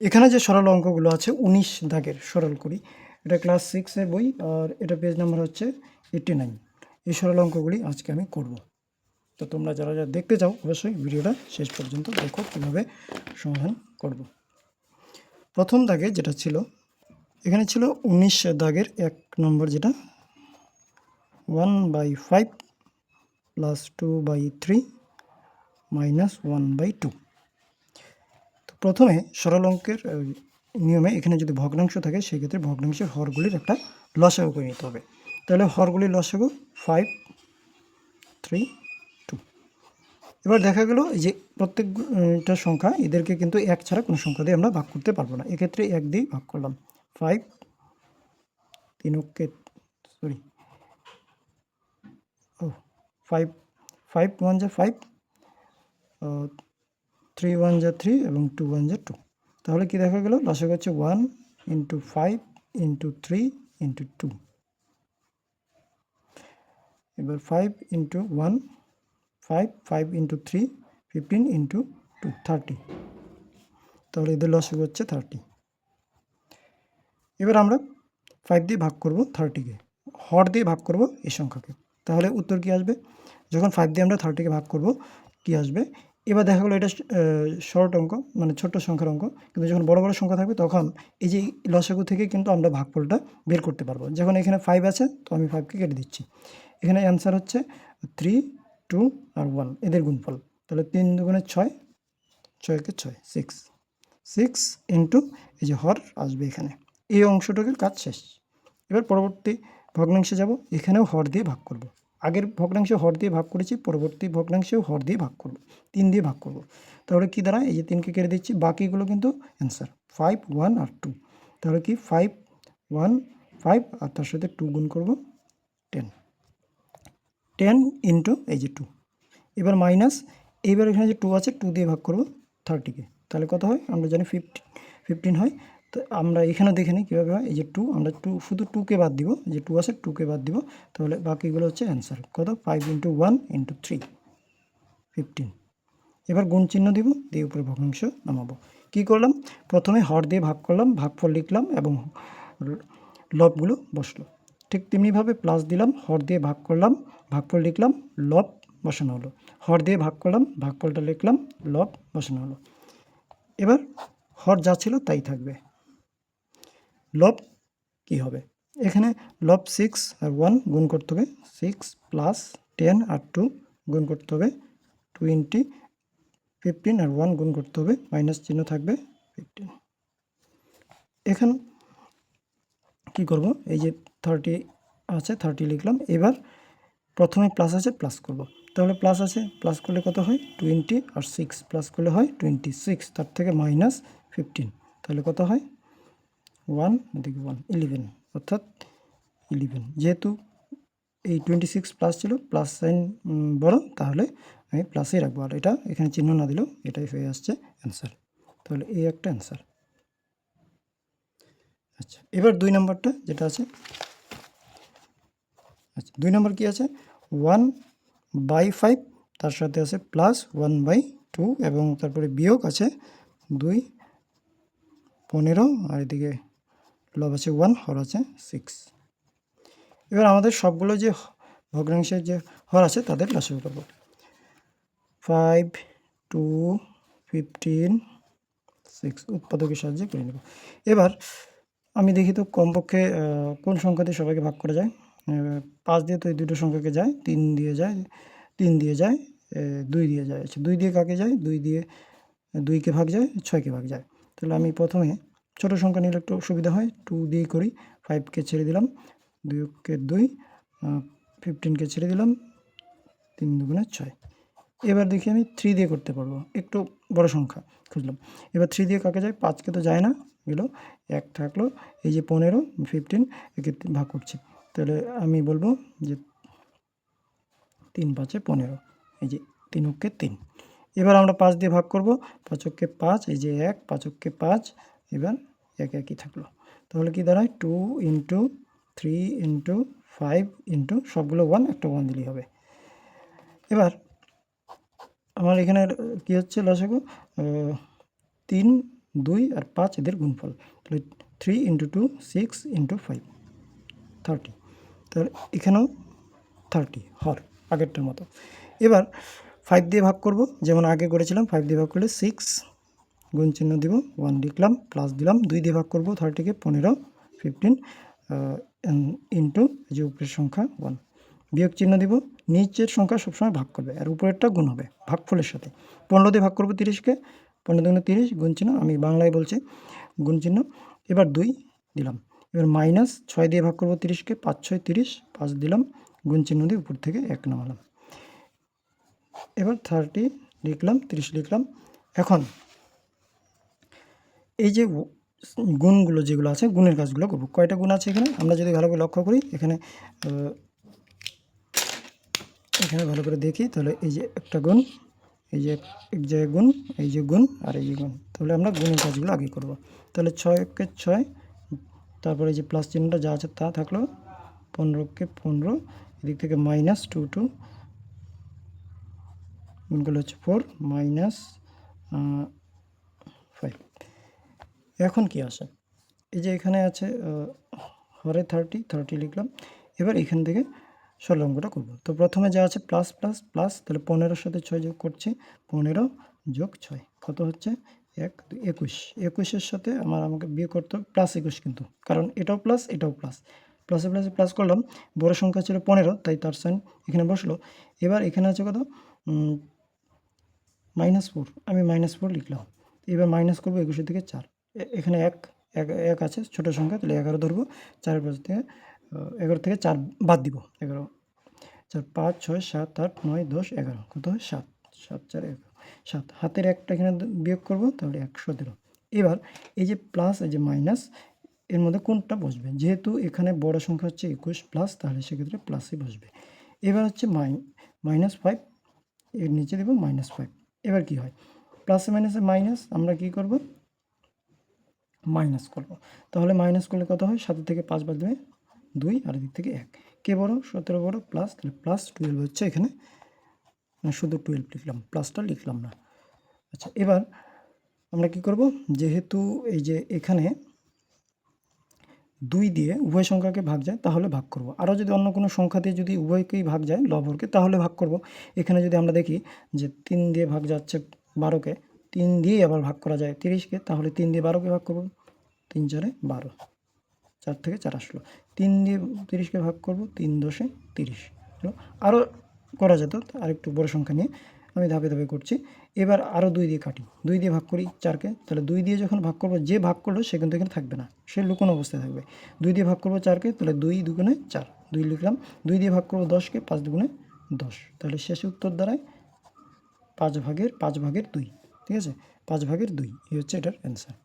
এখানে যে সরল অঙ্কগুলো আছে 19 দাগের সরল করি, এটা ক্লাস 6-এর বই, আর এটা পেজ নাম্বার হচ্ছে 89। এই সরল অঙ্কগুলি আজকে আমি করব। তো তোমরা যারা যারা দেখতে চাও অবশ্যই ভিডিওটা শেষ পর্যন্ত দেখো কীভাবে সমাধান করব। প্রথম দাগে যেটা ছিল, এখানে ছিল 19 দাগের 1 নম্বর, যেটা 1/5 প্লাস 2/3 মাইনাস 1/2। তো প্রথমে সরল অঙ্কের নিয়মে এখানে যদি ভগ্নাংশ থাকে সেক্ষেত্রে ভগ্নাংশের হরগুলির একটা লসাগু করে নিতে হবে। তাহলে হরগুলির লসাগু 5, 3, 2। এবার দেখা গেল যে প্রত্যেকটা সংখ্যা এদেরকে কিন্তু এক ছাড়া কোনো সংখ্যা দিয়ে আমরা ভাগ করতে পারবো না, এক্ষেত্রে 1 দিয়েই ভাগ করলাম। 5 3 সরি 5 5 1 যা 5, 3 1 যা 3 এবং 2 1 যা 2। তাহলে কি দেখা গেল, লসাগু হচ্ছে 1 × 5 × 3 × 2। এবার 5 × 1 5, 5 × 3 15 × 2 30। তাহলে এদের লসাগু হচ্ছে 30। এবার আমরা 5 দিয়ে ভাগ করব 30-কে, হর দিয়ে ভাগ করব এই সংখ্যাকে। তাহলে উত্তর কি আসবে? যখন 5 দিয়ে আমরা 30-কে ভাগ করব কি আসবে? এবার দেখা গেলো এটা শর্ট অঙ্ক, মানে ছোট্ট সংখ্যার অঙ্ক, কিন্তু যখন বড় বড় সংখ্যা থাকবে তখন এই যে লসাগু থেকে কিন্তু আমরা ভাগফলটা বের করতে পারবো। যখন এখানে 5 আছে তো আমি 5-কে কেটে দিচ্ছি। এখানে অ্যান্সার হচ্ছে 3, 2 আর 1 এদের গুণফল। তাহলে 3 দুগুণে 6, 6-কে 6, 6 6 ইন্টু এই যে হর আসবে এখানে। এই অংশটুকুর কাজ শেষ। এবার পরবর্তী ভগ্নাংশে যাব, এখানেও হর দিয়ে ভাগ করব। আগের ভগ্নাংশে হর দিয়ে ভাগ করেছি, পরবর্তী ভগ্নাংশেও হর দিয়ে ভাগ করব, 3 দিয়ে ভাগ করব। তাহলে কি দাঁড়ায়, এই যে 3-কে কেটে দিচ্ছি, বাকিগুলো কিন্তু অ্যান্সার 5, 1 আর 2। তাহলে কি 5, 1, 5 আর তার সাথে 2 গুণ করব 10, 10 ইন্টু এই যে 2। এবার মাইনাস, এইবার এখানে যে 2 আছে 2 দিয়ে ভাগ করব 30-কে। তাহলে কত হয় আমরা জানি 15 হয়। তো আমরা এখানে দেখে নিই কীভাবে হয়। এই যে 2, আমরা শুধু 2-কে বাদ দিব, যে 2 আছে 2-কে বাদ দিব, তাহলে বাকিগুলো হচ্ছে অ্যান্সার কত, 5 × 1 × 3 15। এবার গুণ চিহ্ন দিব, দিয়ে উপরে ভগ্নাংশ নামাবো। কি করলাম, প্রথমে হর দিয়ে ভাগ করলাম, ভাগফল লিখলাম এবং লবগুলো বসলো। ঠিক তেমনিভাবে প্লাস দিলাম, হর দিয়ে ভাগ করলাম, ভাগফল লিখলাম, লব বসানো হলো। হর দিয়ে ভাগ করলাম, ভাগফলটা লিখলাম, লব বসানো হলো। এবার হর যা ছিল তাই থাকবে। লব কি হবে, এখানে লব 6 আর 1 গুণ করতে হবে, 6 প্লাস 10 আর 2 গুণ করতে হবে, 20 15 আর 1 গুণ করতে হবে, মাইনাস চিহ্ন থাকবে 15। এখন কি করব, এই যে 30 আছে 30 লিখলাম। এবার প্রথমে প্লাস আছে প্লাস করব। তাহলে প্লাস আছে প্লাস করলে কত হয় 20, আর 6 প্লাস করলে হয় 26, তার থেকে মাইনাস 15, তাহলে কত হয় 1, এদিকে 1, 11, অর্থাৎ 11। যেহেতু এই 26 প্লাস ছিল, প্লাস সাইন বড়, তাহলে আমি প্লাসেই রাখবো, আর এটা এখানে চিহ্ন না দিলেও এটাই হয়ে আসছে অ্যান্সার। তাহলে এই একটা অ্যান্সার। আচ্ছা, এবার 2 নম্বরটা যেটা আছে, আচ্ছা 2 নম্বর কি আছে, 1/5 তার সাথে আছে প্লাস 1/2 এবং তারপরে বিয়োগ আছে 2, 15 আর এদিকে লব আছে 1, হর আছে 6। এবার আমাদের সবগুলো যে ভগ্নাংশের যে হর আছে তাদের লসাগু করব। 5, 2, 15, 6 উৎপাদকের সাহায্যে করে নেব। এবার আমি দেখি তো কমপক্ষে কোন সংখ্যা দিয়ে সবাইকে ভাগ করা যায়। 5 দিয়ে তো এই দুটো সংখ্যাকে যায়, 3 দিয়ে যায়, 3 দিয়ে যায়, 2 দিয়ে যায়। আচ্ছা 2 দিয়ে কাকে যায়, 2 দিয়ে 2-কে ভাগ যায়, 6-কে ভাগ যায়। তাহলে আমি প্রথমে ছোটো সংখ্যা নিলে একটু সুবিধা হয়, 2 দিয়ে করি। 5-কে ছেড়ে দিলাম, 2-কে 2, 15-কে ছেড়ে দিলাম, 3 দুগুণে 6। এবার দেখি আমি 3 দিয়ে করতে পারবো, একটু বড় সংখ্যা খুঁজলাম। এবার 3 দিয়ে কাকে যায়, 5-কে তো যায় না, গেল 1 থাকলো। এই যে 15, 15 একে ভাগ করছি, তাহলে আমি বলবো যে 3 5 15, এই যে 3-কে 3। এবার আমরা 5 দিয়ে ভাগ করব, 5-কে 5, এই যে 1, 5-কে 5, এবার 1 একই থাকলো। তাহলে কি দাঁড়ায় 2 × 3 × 5 সবগুলো 1, একটা 1 দিলেই হবে। এবার আমার এখানে কি হচ্ছে লসাগু, 3 2 আর 5 এদের গুণফল, তাহলে 3 × 2 6 × 5 30। তাহলে এখানেও 30 হর আগেরটার মতো। এবার 5 দিয়ে ভাগ করব, যেমন আগে করেছিলাম। 5 দিয়ে ভাগ করলে 6, গুণ চিহ্ন দিব, 1 লিখলাম, প্লাস দিলাম। 2 দিয়ে ভাগ করব 30কে, 15 15 ইন্টু যে উপরের সংখ্যা 1, বিয়োগ চিহ্ন দিব। নিচের সংখ্যা সবসময় ভাগ করবে আর উপরেরটা গুণ হবে ভাগফলের সাথে। 15 দিয়ে ভাগ করব 30কে, 15 দুগুণে 30, গুণ চিহ্ন, আমি বাংলায় বলছি, গুণ চিহ্ন। এবার 2 দিলাম। এবার মাইনাস 6 দিয়ে ভাগ করব 30কে, 5 6 30, 5 দিলাম, গুণ চিহ্ন দিয়ে উপর থেকে 1 নামালাম। এবার 30 লিখলাম, 30 লিখলাম। এখন এই যে গুণগুলো যেগুলো আছে, গুণের কাজগুলো করব। কয়টা গুণ আছে এখানে আমরা যদি ভালো করে লক্ষ্য করি, এখানে ভালো করে দেখি, তাহলে এই যে একটা গুণ, এই যে গুণ, এই যে গুণ আর এই যে গুণ। তাহলে আমরা গুণের কাজগুলো আগে করব। তাহলে 6কে 6, তারপরে এই যে প্লাস চিহ্নটা যা আছে তা থাকলো, 15কে 15, এদিক থেকে মাইনাস 2 2, গুণগুলো হচ্ছে 4 মাইনাস 5। এখন কি আসে, এই যে এখানে আছে হরে 30 লিখলাম। এবার এখান থেকে সরল অঙ্কটা করব। তো প্রথমে যা আছে প্লাস প্লাস প্লাস, তাহলে 15-র সাথে 6 যোগ করছি, 15 যোগ 6 কত হচ্ছে 1 2 21। 21-এর সাথে আমাকে বিয়োগ করতে হবে প্লাস 21, কিন্তু কারণ এটাও প্লাস এটাও প্লাস, প্লাসে প্লাসে প্লাস করলাম। বড় সংখ্যা ছিল 15, তাই তার সাইন এখানে বসলো। এবার এখানে আছে কত -4, আমি -4 লিখলাম। এবার মাইনাস করবো 21 থেকে 4, এখানে এক আছে ছোটো সংখ্যা, তাহলে 11 ধরবো। 4 পাশ থেকে 11 থেকে 4 বাদ দিব, 11 4 5 6 7 8 9 10 11, কত হয় 7, 7 4 11 7, হাতের একটা এখানে বিয়োগ করব, তাহলে 117। এবার এই যে প্লাস এই যে মাইনাস, এর মধ্যে কোনটা বসবে, যেহেতু এখানে বড় সংখ্যা হচ্ছে 21 প্লাস, তাহলে সেক্ষেত্রে প্লাসই বসবে। এবার হচ্ছে -5, এর নিচে দেব -5। এবার কি হয়, প্লাসে মাইনাসে মাইনাস, আমরা কি করব মাইনাস করব। তাহলে মাইনাস করলে কত হয়, 7 থেকে 5 বাদ দেবে 2, আর এদিক থেকে 1, কে বড় 17 বড়, প্লাস, তাহলে প্লাস 12 হচ্ছে এখানে, শুধু 12 লিখলাম, প্লাসটা লিখলাম না। আচ্ছা, এবার আমরা কি করব, যেহেতু এই যে এখানে 2 দিয়ে উভয় সংখ্যাকে ভাগ যায়, তাহলে ভাগ করব। আরও যদি অন্য কোনো সংখ্যা দিয়ে যদি উভয়কেই ভাগ যায় লবহরকে, তাহলে ভাগ করব। এখানে যদি আমরা দেখি যে 3 দিয়ে ভাগ যাচ্ছে 12কে, 3 দিয়েই আবার ভাগ করা যায় 30কে, তাহলে 3 দিয়ে 12কে ভাগ করব, 3 4 12, 4 থেকে 4 আসলো। 3 দিয়ে 30কে ভাগ করব, 3 10 30। আরও করা যেত, আরেকটু বড় সংখ্যা নিয়ে, আমি ধাপে ধাপে করছি। এবার আরও 2 দিয়ে কাটি, 2 দিয়ে ভাগ করি 4কে, তাহলে 2 দিয়ে যখন ভাগ করব, যে ভাগ করলো সে কিন্তু এখানে থাকবে না, সে লুকোনো অবস্থায় থাকবে। 2 দিয়ে ভাগ করব 4কে, তাহলে 2 দুগুণে 4, 2 লিখলাম। 2 দিয়ে ভাগ করব 10কে, 5 দুগুণে 10, তাহলে শেষে উত্তর দাঁড়ায় 5/2, ঠিক আছে, 5/2, এই হচ্ছে এটার অ্যান্সার।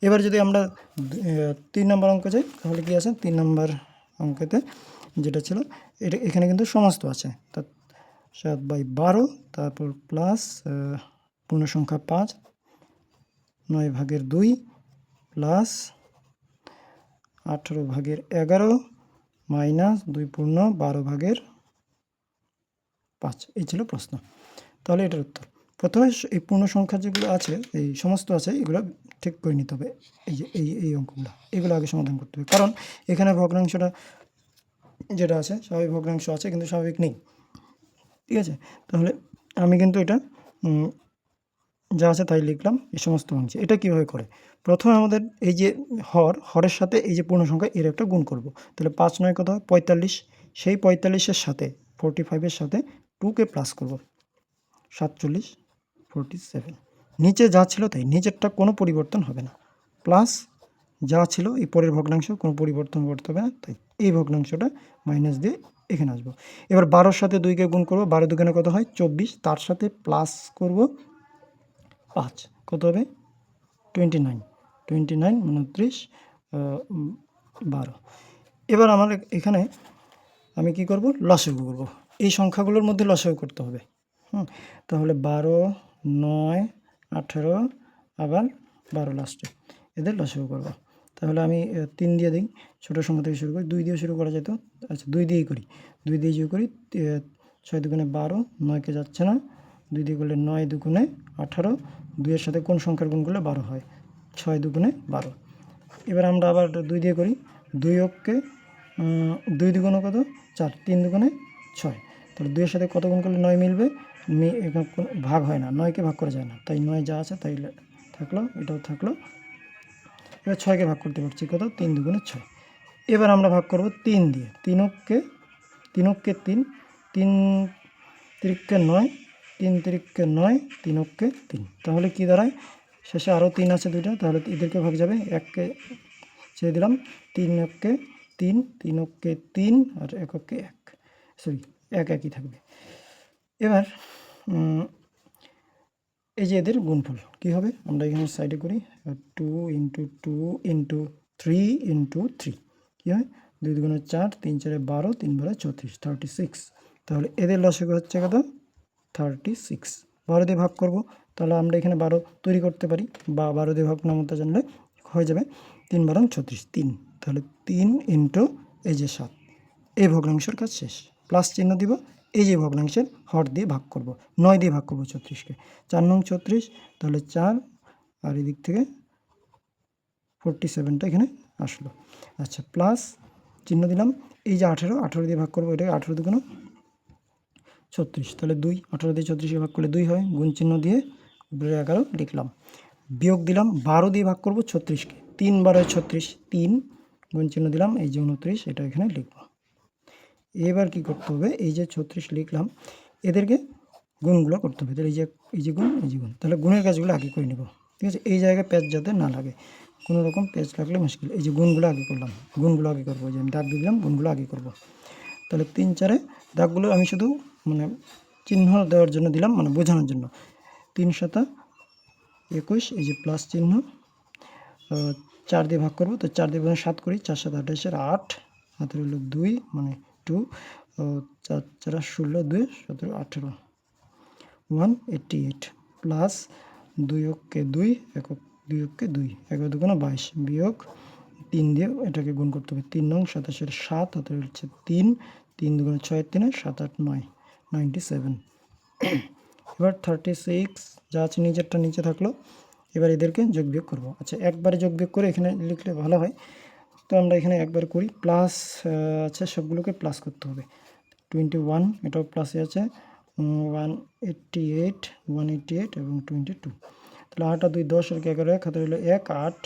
এবার যদি আমরা 3 নম্বর অঙ্ক যাই, তাহলে কি আছে 3 নম্বর অঙ্কেতে যেটা ছিল, এখানে কিন্তু সমস্ত আছে, তা 7/12, তারপর প্লাস পূর্ণ সংখ্যা 5, 9/2 প্লাস 18/11 মাইনাস 2 পূর্ণ 12/5, এই ছিল প্রশ্ন। তাহলে এটার উত্তর, প্রথমে এই পূর্ণ সংখ্যা যেগুলো আছে, এই সমস্ত আছে, এগুলো ঠিক করে নিতে হবে। এই যে এই অঙ্কগুলো, এগুলো আগে সমাধান করতে হবে, কারণ এখানে ভগ্নাংশটা যেটা আছে স্বাভাবিক ভগ্নাংশ আছে, কিন্তু স্বাভাবিক নেই, ঠিক আছে। তাহলে আমি কিন্তু এটা যা আছে তাই লিখলাম, এই সমস্ত অংশে। এটা কীভাবে করে, প্রথমে আমাদের এই যে হরের সাথে এই যে পূর্ণ সংখ্যা এর একটা গুণ করব। তাহলে 5 9 কত হয় 45, সেই 45-এর সাথে 45-এর সাথে 2কে প্লাস করব, 47 47, নিচে যা ছিল তাই, নিচেরটা কোনো পরিবর্তন হবে না, প্লাস যা ছিল এই পরের ভগ্নাংশ কোনো পরিবর্তন করতে হবে না, তাই এই ভগ্নাংশটা মাইনাস দিয়ে এখানে আসবো। এবার 12-র সাথে 2কে গুণ করব, 12 দুগুণে কত হয় 24, তার সাথে প্লাস করব 5, কত হবে 29, 29 12। এবার আমার এখানে আমি কি করব, লসাগু করব, এই সংখ্যাগুলোর মধ্যে লসাগু করতে হবে। তাহলে 12 9 18 আবার 12 লাস্টে, এদের লসাগু করব। তাহলে আমি 3 দিয়ে দিই, ছোটো সংখ্যা থেকে শুরু করি, 2 দিয়ে শুরু করা যেত, আচ্ছা 2 দিয়েই করি, 2 দিয়ে শুরু করি। 6 দুগুণে 12, 9কে যাচ্ছে না, 2 দিয়ে করলে 9 দুগুণে 18, 2-এর সাথে কোন সংখ্যার গুণ করলে 12 হয়, 6 দুগুণে 12। এবার আমরা আবার 2 দিয়ে করি, 2 অক্ষে 2 দুগুণে কত 4, 3 দুগুণে 6। তাহলে 2 এর সাথে কত গুণ করলে 9 মিলবে? এখানে কোনো ভাগ হয় না, 9কে ভাগ করা যায় না, তাই 9 যা আছে তাই থাকলো, এটাও থাকলো। এবার 6কে ভাগ করতে পারছি কত, 3 দুগুণে 6। এবার আমরা ভাগ করব 3 দিয়ে, 3 অক্ষে 3, 3 তিরিক্ষে 9, 3 তিরিক্ষে 9, 3 অক্ষে 3। তাহলে কি দাঁড়ায়? শেষে আরও 3 আছে দুইটা, তাহলে এদেরকে ভাগ যাবে, 1কে ছেড়ে দিলাম, 3 অক্ষে 3, 3 অক্ষে 3 আর 1 অক্ষে 1, সরি 1 একই থাকবে। এবার এই যে এদের গুণফল কী হবে, আমরা এখানে সাইডে করি, 2 × 2 × 3 × 3 কী হয়, 2 দুগুণে 4, 3 4 12, 3 12 34, 36। তাহলে এদের লসাগু হচ্ছে কত, 36। 12 দিয়ে ভাগ করব, তাহলে আমরা এখানে 12 তৈরি করতে পারি, বা 12 দিয়ে ভাগ নামতা জানলে হয়ে যাবে, 3 12 36, 3। তাহলে 3 × এই যে 7, এই ভগ্নাংশের কাজ শেষ। প্লাস চিহ্ন দিব, এই যে ভগ্নাংশের হর দিয়ে ভাগ করব, 9 দিয়ে ভাগ করব 36কে, 4 নং 36, তাহলে 4 আর এদিক থেকে 47টা এখানে আসলো। আচ্ছা, প্লাস চিহ্ন দিলাম, এই যে 18 দিয়ে ভাগ করব, এটাকে 18 দুগুণ 36, তাহলে 2, 18 দিয়ে 34কে ভাগ করলে 2 হয়, গুণ চিহ্ন দিয়ে উপরে 11 লিখলাম। বিয়োগ দিলাম, 12 দিয়ে ভাগ করব 36কে, 3 12 36, 3 গুণ চিহ্ন দিলাম, এই যে 29, এটা এখানে লিখব। এবার কি করতে হবে, এই যে 36 লিখলাম, এদেরকে গুণগুলো করতে হবে। তাহলে এই যে গুণ, এই যে গুণ, তাহলে গুণের কাজগুলো আগে করে নেব, ঠিক আছে। এই জায়গায় পেঁচ যাতে না লাগে, কোনো রকম পেঁচ লাগলে মুশকিল। এই যে গুণগুলো আগে করলাম, গুণগুলো আগে করবো, যে আমি দাগ দিয়ে দিলাম, গুণগুলো আগে করব। তাহলে 3 4 দাগগুলো আমি শুধু মানে চিহ্ন দেওয়ার জন্য দিলাম, মানে বোঝানোর জন্য। 3 7 21, এই যে প্লাস চিহ্ন, 4 দিয়ে ভাগ করব, তো 4 দিয়ে 7 করি, 4 7 28 8, হাতে রইল 2 মানে 2, 4 4 16, 2 17 18, 188, প্লাস 2 অক্ষে 2, 2 অক্ষে 2, 11 দুগুণে 22, বিয়োগ 3 দিয়ে এটাকে গুণ করতে হবে, 3 নং 27 7, হাতে রয়েছে 3, 3 দুগুণে 6 3, 7 8 9, 97। এবার 36 যা আছে নিচেরটা নিচে থাকলো, এবার এদেরকে যোগ বিয়োগ করবো। আচ্ছা, একবারে যোগ বিয়োগ করে এখানে লিখলে ভালো হয়, তো আমরা এখানে একবার করি। প্লাস আচ্ছা, সবগুলোকে প্লাস করতে হবে, 21 এটাও প্লাসে আছে, 188 188 এবং 22। তাহলে 8 আর 2 10, আর 11 1, হাতে রইল 1, 8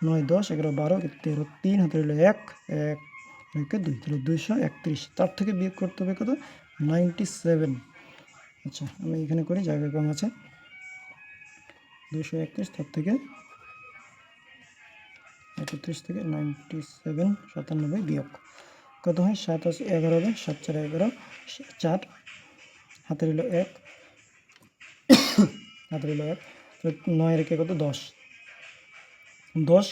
9 10 11 12 13 3, হাতে রইল 1 1 2, তাহলে 231। তার থেকে বিয়োগ করতে হবে কত, 97। আচ্ছা, আমি এখানে করি, জায়গা কম আছে, 231, তার থেকে 31 থেকে 97 97 বিয়োগ কত হয়, 7 আছে 11 হবে, 7 4 11, 4 হাতে রইল 1, হাতে রইল 1, 9 রেখে কত 10, 10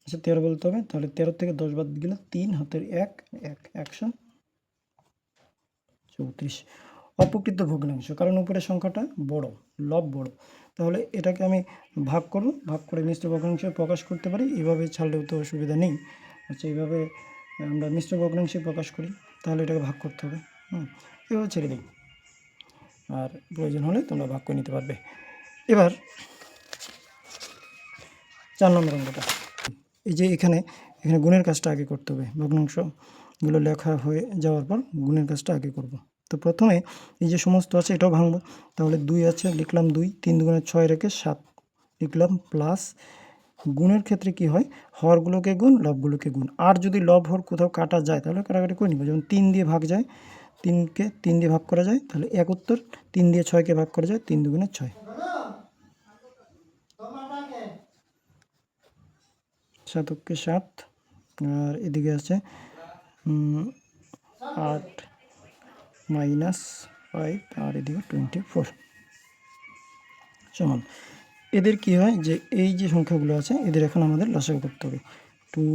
আচ্ছা 13 বলতে হবে, তাহলে 13 থেকে 10 বাদ গেলে 3, হাতের 1 1, 134। অপ্রকৃত ভগ্নাংশ, কারণ উপরের সংখ্যাটা বড়, লব বড়, তাহলে এটাকে আমি ভাগ করব, ভাগ করে মিশ্র ভগ্নাংশে প্রকাশ করতে পারি। এভাবে ছাড়লেও তো অসুবিধা নেই। আচ্ছা, এইভাবে আমরা মিশ্র ভগ্নাংশে প্রকাশ করি, তাহলে এটাকে ভাগ করতে হবে, এভাবে ছেড়ে দিই, আর প্রয়োজন হলে তোমরা ভাগ করে নিতে পারবে। এবার 4 নম্বর অঙ্কটা, এই যে এখানে গুণের কাজটা আগে করতে হবে, ভগ্নাংশগুলো লেখা হয়ে যাওয়ার পর গুণের কাজটা আগে করব। তো প্রথমে এই যে সমস্ত আছে এটাও ভাঙবো, তাহলে 2 আছে, লিখলাম 2, 3 দুগুণে 6 রেখে 7 লিখলাম, প্লাস গুণের ক্ষেত্রে কি হয়, হরগুলোকে গুণ, লবগুলোকে গুণ। আর যদি লব হর কোথাও কাটা যায় তাহলে কাটাকাটি করে নিব, যেমন 3 দিয়ে ভাগ যায়, 3কে 3 দিয়ে ভাগ করা যায়, তাহলে 71, 3 দিয়ে 6কে ভাগ করা যায়, 3 দুগুণে 6, 7 অক্ষে 7, আর এদিকে আছে 8 -5, আর এদিকে 24 সমান। এদের কি হয়, যে এই যে সংখ্যাগুলো আছে এদের এখন আমাদের লসাগু করতে হবে, 2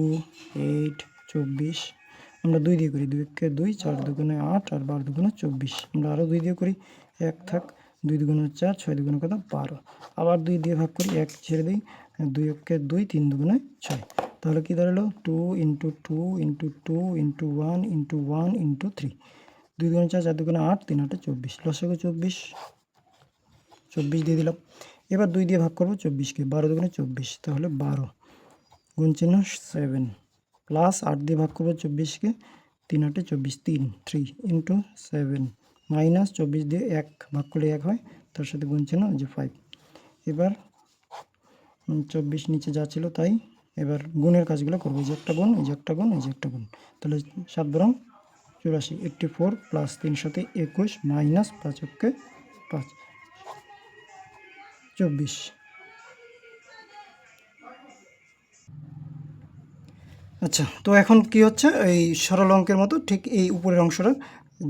8 24, আমরা 2 দিয়ে করি, 2 কে 2, 4 দুগুণে 8, আর 12 দুগুণে 24, আমরা আরও 2 দিয়ে করি, 1 থাক, 2 দুগুণে 4, 6 দুগুণে কত 12, আবার 2 দিয়ে ভাগ করি, 1 ছেড়ে দিই, 2 কে 2, 3 দুগুণে 6, তাহলে কি দাঁড়ালো, 2 × 2 × 2 × 1 × 1 × 3, 2 দুগুণে 4, 4 দুগুণে 8, 3 8 24, লসাগু 24 দিয়ে দিলাম। এবার 2 দিয়ে ভাগ করব 24কে, 12 দুগুণে 24, তাহলে 12 গুণ চিহ্ন 7 প্লাস 8 দিয়ে ভাগ করব 24কে, 3 8 24, 3 ইন্টু 7 মাইনাস 24 দিয়ে 1 ভাগ করলে 1 হয়, তার সাথে গুণ চিহ্ন যে 5। এবার 24 নিচে যা ছিল তাই, এবার গুণের কাজগুলো করবো, এই যে একটা গুণ, এই যে একটা গুণ, এই যে একটা গুণ, তাহলে 7 বরং 84, 84 প্লাস 3 সাথে 21 মাইনাস 5 একে 5, 24। আচ্ছা, তো এখন কি হচ্ছে, এই সরল অঙ্কের মতো ঠিক এই উপরের অংশটা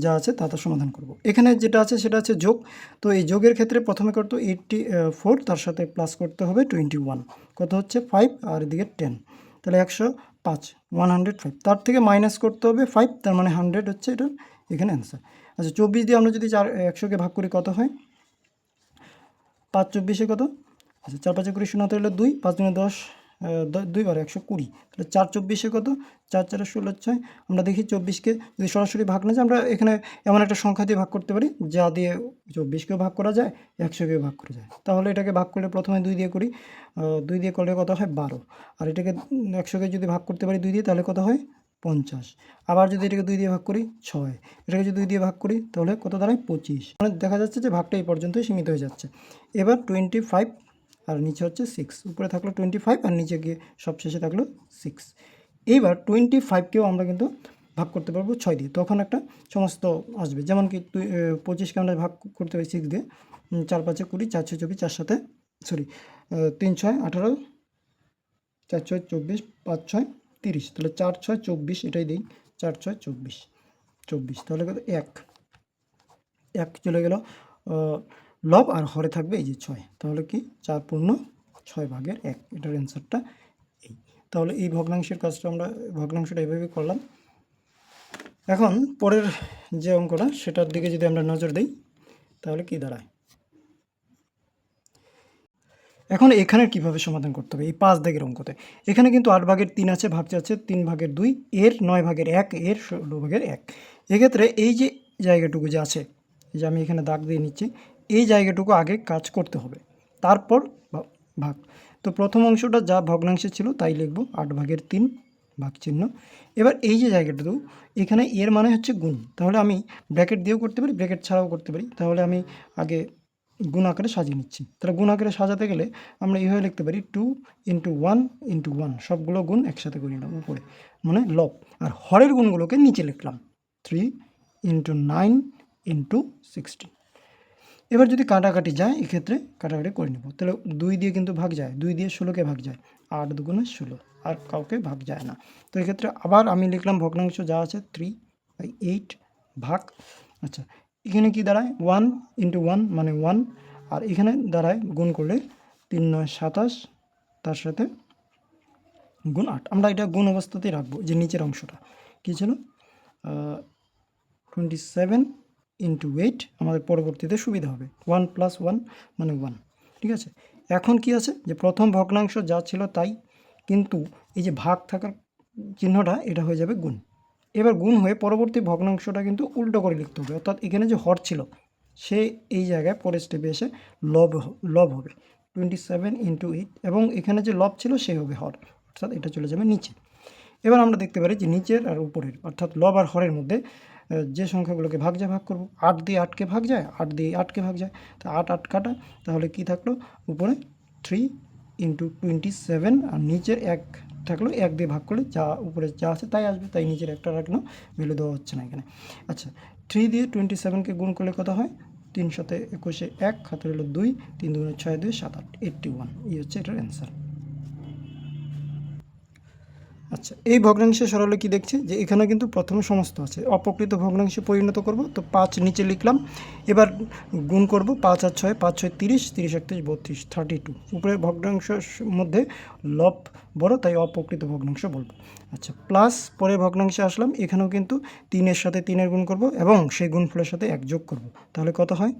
যা আছে তা সমাধান করব। এখানে যেটা আছে সেটা হচ্ছে যোগ। তো এই যোগের ক্ষেত্রে প্রথমে করতে 84, তার সাথে প্লাস করতে হবে 21, কত হচ্ছে 5, আর এদিকে 10, তাহলে 105, 105, তার থেকে মাইনাস করতে হবে 5, তার মানে 100 হচ্ছে এটা এখানে অ্যান্সার। আচ্ছা, 24 দিয়ে আমরা যদি 100কে ভাগ করি কত হয়, 5 24 কত, আচ্ছা 4 5 20, 0 হলে 2, 5 দুগুণে 10, 2 বার 120, তাহলে 4 24 কত, 4 4 16 6। আমরা দেখি 24কে যদি সরাসরি ভাগ না যায়, আমরা এখানে এমন একটা সংখ্যা দিয়ে ভাগ করতে পারি যা দিয়ে 24কেও ভাগ করা যায়, 100কেও ভাগ করা যায়। তাহলে এটাকে ভাগ করলে প্রথমে 2 দিয়ে করি, 2 দিয়ে করলে কত হয় 12, আর এটাকে 100কে যদি ভাগ করতে পারি 2 দিয়ে, তাহলে কত হয় 50। আবার যদি এটাকে 2 দিয়ে ভাগ করি 6, এটাকে যদি 2 দিয়ে ভাগ করি তাহলে কত দাঁড়ায় 25। মানে দেখা যাচ্ছে যে ভাগটা এই পর্যন্তই সীমিত হয়ে যাচ্ছে। এবার 25 আর নিচে হচ্ছে 6, উপরে থাকলো 25 আর নিচে গিয়ে সব শেষে থাকলো 6। এইবার 25কেও আমরা কিন্তু ভাগ করতে পারবো 6 দিয়ে, তখন একটা সমস্ত আসবে, যেমন কি 25কে আমরা ভাগ করতে পারি 6 দিয়ে, 4 5 20, 4 6 24, 4 সাথে সরি 3 6 18, 4 6 24, 5 6 30, তাহলে 4 6 24 এটাই দিই, 4 6 24, 24, তাহলে কত 1 চলে গেল, লব আর হরে থাকবে এই যে 6, তাহলে কি 4 পূর্ণ 6 ভাগের 1, এটার অ্যান্সারটা এই। তাহলে এই ভগ্নাংশের কাজটা আমরা ভগ্নাংশটা এইভাবে করলাম। এখন পরের যে অঙ্কটা সেটার দিকে যদি আমরা নজর দিই তাহলে কি দাঁড়ায়। এখন এখানে কিভাবে সমাধান করতে হবে এই 5 দাগের অঙ্কতে, এখানে কিন্তু 8 ভাগের 3 আছে, ভাগ যাচ্ছে 3 ভাগের 2, এর 9 ভাগের 1, এর 16 ভাগের 1। এক্ষেত্রে এই যে জায়গাটুকু যে আছে, এই যে আমি এখানে দাগ দিয়ে নিচ্ছি, এই জায়গাটুকু আগে কাজ করতে হবে, তারপর ভাগ। তো প্রথম অংশটা যা ভগ্নাংশে ছিল তাই লিখব, 8 ভাগের 3 ভাগ চিহ্ন। এবার এই যে জায়গাটুকু, এখানে এর মানে হচ্ছে গুণ, তাহলে আমি ব্র্যাকেট দিয়েও করতে পারি, ব্র্যাকেট ছাড়াও করতে পারি, তাহলে আমি আগে গুণ আকারে সাজিয়ে নিচ্ছি। তাহলে গুণ আকারে সাজাতে গেলে আমরা এইভাবে লিখতে পারি 2 × 1 × 1, সবগুলো গুণ একসাথে করে নিলাম উপরে, মানে লব, আর হরের গুণগুলোকে নিচে লিখলাম 3 × 9 × 16। এবার যদি কাটাকাটি যায়, এক্ষেত্রে কাটাকাটি করে নেব, তাহলে 2 দিয়ে কিন্তু ভাগ যায়, 2 দিয়ে 16কে ভাগ যায়, 8 দুগুণে 16, আর কাউকে ভাগ যায় না। তো এক্ষেত্রে আবার আমি লিখলাম ভগ্নাংশ যা আছে 3/8 ভাগ, আচ্ছা এখানে কি দাঁড়ায় 1 × 1 মানে 1, আর এখানে দাঁড়ায় গুণ করলে 3 9 27, তার সাথে গুণ 8। আমরা এটা গুণ অবস্থাতেই রাখবো, যে নিচের অংশটা কী ছিল 27 × 8, আমাদের পরবর্তীতে সুবিধা হবে, 1 + 1 মানে 1, ঠিক আছে। এখন কি আছে, যে প্রথম ভগ্নাংশ যা ছিল তাই, কিন্তু এই যে ভাগ থাকার চিহ্নটা এটা হয়ে যাবে গুণ। এবার গুণ হয়ে পরবর্তী ভগ্নাংশটা কিন্তু উল্টো করে লিখতে হবে, অর্থাৎ এখানে যে হর ছিল সে এই জায়গায় পরের স্টেপে এসে লব হবে 27 × 8, এবং এখানে যে লব ছিল সে হবে হর, অর্থাৎ এটা চলে যাবে নিচে। এবার আমরা দেখতে পারি যে নিচের আর উপরের, অর্থাৎ লব আর হরের মধ্যে যে সংখ্যাগুলোকে ভাগ যায় ভাগ করব, 8 দিয়ে 8কে ভাগ যায়, 8 দিয়ে 8কে ভাগ যায়, তা 8 8 কাটা, তাহলে কি থাকলো উপরে 3 × 27, আর নিচের 1 থাকলো, 1 দিয়ে ভাগ করলে যা উপরে যা আছে তাই আসবে, তাই নিচের একটা রাখলো, ভ্যালু দেওয়া হচ্ছে না এখানে। আচ্ছা 3 দিয়ে 27কে গুণ করলে কত হয়, 3 7 21, 1 হাতে হলো 2, 3 2 6 2 7 8, 81, এই হচ্ছে এটার অ্যান্সার। আচ্ছা, এই ভগ্নাংশে সরলে কি দেখছি, যে এখানে কিন্তু প্রথমে সমস্ত আছে, অপ্রকৃত ভগ্নাংশে পরিণত করব, তো 5 নিচে লিখলাম, এবার গুণ করব, 5 আর 6, 5 6 30, 30 31 32, 32, উপরে ভগ্নাংশের মধ্যে লব বড়, তাই অপ্রকৃত ভগ্নাংশ বলবো। আচ্ছা, প্লাস পরের ভগ্নাংশে আসলাম, এখানেও কিন্তু 3-এর সাথে 3-এর গুণ করব এবং সেই গুণফলের সাথে 1 যোগ করব, তাহলে কত হয়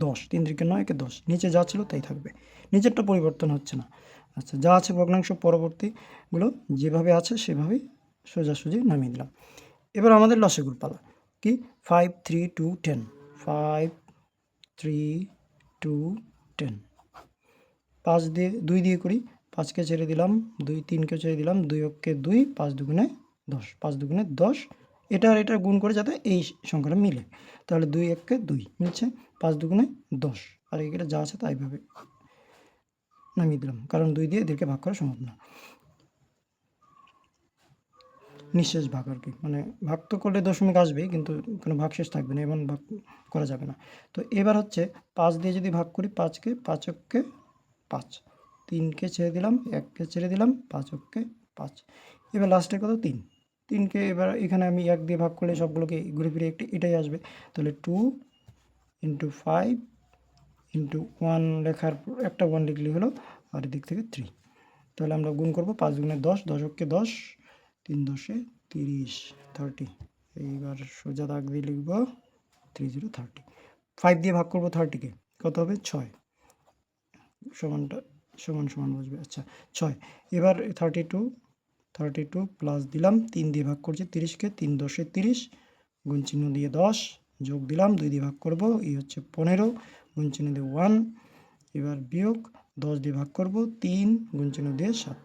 10, 3 × 9 = 10, নিচে যা ছিল তাই থাকবে, নিচেরটা পরিবর্তন হচ্ছে না। আচ্ছা, যা আছে ভগ্নাংশ পরবর্তীগুলো যেভাবে আছে সেভাবেই সোজাসুজি নামিয়ে দিলাম। এবার আমাদের লসাগুর পালা, কি 5 3 2 10, 5 3 2 10। 5 দিয়ে 2 দিয়ে করি, 5কে ছেড়ে দিলাম, 3কে ছেড়ে দিলাম, 2 অক্ষে 2, 5 দুগুণে 10, 5 দুগুণে 10। এটা আর এটা গুণ করে যাতে এই সংখ্যাটা মিলে, তাহলে 2 1কে 2 মিলছে, 5 দুগুণে 10। আর এখানে যা আছে তাইভাবে নামিয়ে দিলাম, কারণ 2 দিয়ে এদেরকে ভাগ করা সম্ভব না। নিঃশেষ ভাগ আর কি, মানে ভাগ তো করলে দশমিক আসবেই, কিন্তু কোনো ভাগশেষ থাকবে না, এমন ভাগ করা যাবে না। তো এবার হচ্ছে 5 দিয়ে যদি ভাগ করি, 5কে 5 অক্ষে 5, 3কে ছেড়ে দিলাম, 1কে ছেড়ে দিলাম, 5 অক্ষে 5। এবার লাস্টে কত 3, 3কে এবার এখানে আমি 1 দিয়ে ভাগ করলে সবগুলোকে ঘুরে ফিরে এটাই আসবে, তাহলে 2 × 5 × 1 লেখার একটা 1 লিখলে হলো, আর এদিক থেকে 3। তাহলে আমরা গুণ করব, 5 দুগুণে 10, 10 অক্ষে 10, 3 10 30, 30। এইবার সোজা দাগ দিয়ে লিখব 30 30। 5 দিয়ে ভাগ করব 30কে, কত হবে 6, সমানটা সমান সমান বসবে, আচ্ছা 6। এবার 32 প্লাস দিলাম, 3 দিয়ে ভাগ করছি 30কে, 3 10 30, গুণ চিহ্ন দিয়ে 10, যোগ দিলাম, 2 দিয়ে ভাগ করব, এই হচ্ছে 15, গুণ চিহ্ন দিয়ে 1। এবার বিয়োগ 10 দিয়ে ভাগ করব 3, গুণ চিহ্ন দিয়ে 7,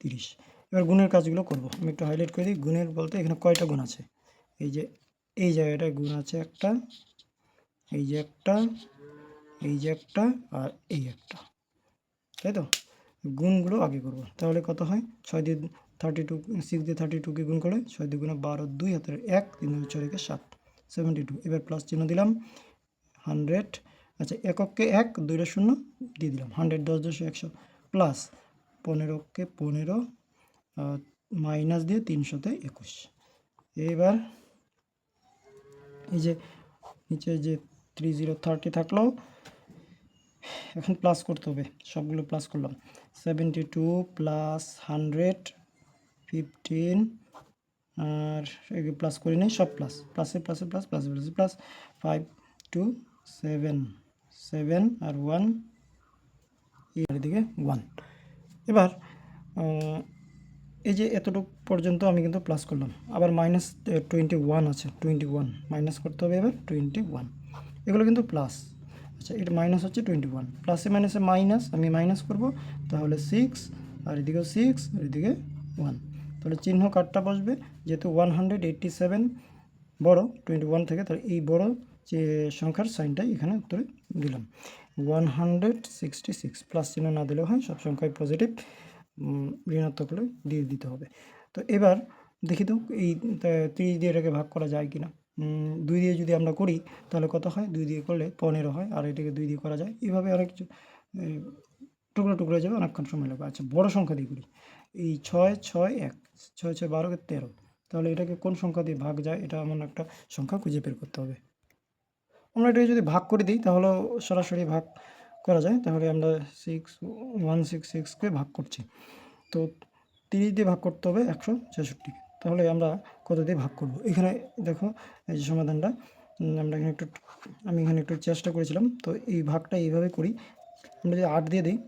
30। এবার গুণের কাজগুলো করব, আমি একটু হাইলাইট করে দিই। গুণের বলতে এখানে কয়টা গুণ আছে, এই যে এই জায়গাটায় গুণ আছে একটা, এই যে একটা, এই যে একটা, আর এই একটা, তাই তো। গুণগুলো আগে করব, তাহলে কত হয়, 6 দিয়ে 32, 6 দিয়ে 32কে গুণ করে 6 দুগুণে 12, 2 হাতের 1, 3 6 রেখে 7, 72। এবার প্লাস চিহ্ন দিলাম, 100, আচ্ছা এককে 1, 2টা 0 দিয়ে দিলাম, 100, 10 10 100, প্লাস 15কে 15, মাইনাস দিয়ে 300তে 21। এবার এই যে নিচে যে 30 থাকলো, এখন প্লাস করতে হবে, সবগুলো প্লাস করলাম, 72 প্লাস 100, 15, আর প্লাস করি নেই, সব প্লাস, প্লাসে প্লাসে প্লাস, প্লাসে প্লাসে প্লাস, 5 2 7 7 আর 1, এর দিকে 1। এবার এই যে এতটুকু পর্যন্ত আমি কিন্তু প্লাস করলাম, আবার মাইনাস 21 আছে, 21 মাইনাস করতে হবে, এবার 21, এগুলো কিন্তু প্লাস। আচ্ছা এটা মাইনাস হচ্ছে 21, প্লাসে মাইনাসে মাইনাস, আমি মাইনাস করব, তাহলে 6, আর এদিকেও 6, আর এদিকে 1, তাহলে চিহ্ন কাটটা বসবে, যেহেতু 187 বড় 21 থেকে, তাহলে এই বড় যে সংখ্যার সাইনটাই এখানে উত্তরে দিলাম, 166। প্লাস চিহ্ন না দিলেও হয়, সব সংখ্যায় পজিটিভ, ঋণাত্মক হলে দিয়ে দিতে হবে। তো এবার দেখি তো এই 30 দিয়ে এটাকে ভাগ করা যায় কিনা। 2 দিয়ে যদি আমরা করি তাহলে কত হয়, 2 দিয়ে করলে 15 হয়, আর এটাকে 2 দিয়ে করা যায়, এইভাবে অনেক টুকরো টুকরো হয়ে যাবে, অনেকক্ষণ সময় লাগবে। আচ্ছা বড় সংখ্যা দিয়ে করি, এই 6 6 1, 6 6 12 13, তাহলে এটাকে কোন সংখ্যা দিয়ে ভাগ যায়, এটা এমন একটা সংখ্যা খুঁজে বের করতে হবে। আমরা এটাকে যদি ভাগ করে দিই তাহলেও সরাসরি ভাগ করা যায়, তাহলে আমরা 166কে ভাগ করছি, তো 30 দিয়ে ভাগ করতে হবে 166, তাহলে আমরা কত দিয়ে ভাগ করব। এখানে দেখো এই যে সমাধানটা, আমরা আমি এখানে একটু চেষ্টা করেছিলাম, তো এই ভাগটা এইভাবে করি, আমরা যদি 8 দিয়ে দিই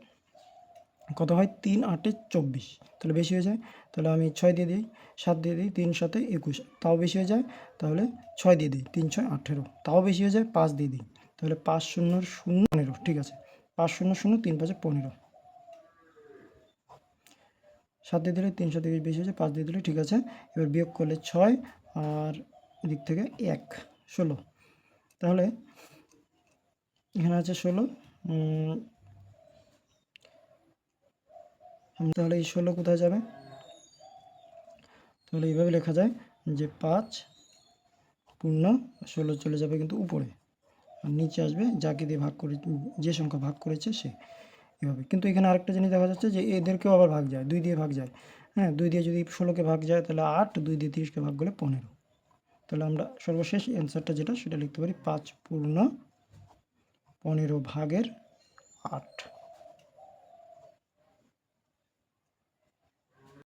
কত হয়, 3 8 24, তাহলে বেশি হয়ে যায়, তাহলে আমি 6 দিয়ে দিই, 7 দিয়ে দিই, 3 7 21, তাও বেশি হয়ে যায়, তাহলে 6 দিয়ে দিই, 3 6 18, তাও বেশি হয়ে যায়, 5 দিয়ে দিই, তাহলে 5 0 0 15, ঠিক আছে, 5 0 0 3 5 15, 7 দিয়ে দিলে 3 7 বেশি হয়ে যায়, 5 দিয়ে দিলে ঠিক আছে। এবার বিয়োগ করলে 6, আর এদিক থেকে 1 16, তাহলে এখানে আছে 16, তাহলে এই 16 কোথায় যাবে, তাহলে এইভাবে লেখা যায় যে 5 পূর্ণ 16 চলে যাবে কিন্তু উপরে, আর নিচে আসবে যাকে দিয়ে ভাগ করে, যে সংখ্যা ভাগ করেছে সে, এভাবে। কিন্তু এখানে আরেকটা জিনিস দেখা যাচ্ছে যে এদেরকেও আবার ভাগ যায়, 2 দিয়ে ভাগ যায়, হ্যাঁ 2 দিয়ে যদি 16কে ভাগ যায় তাহলে 8, 2 দিয়ে 30কে ভাগ করলে 15, তাহলে আমরা সর্বশেষ অ্যান্সারটা যেটা সেটা লিখতে পারি 5 পূর্ণ 15 ভাগের 8।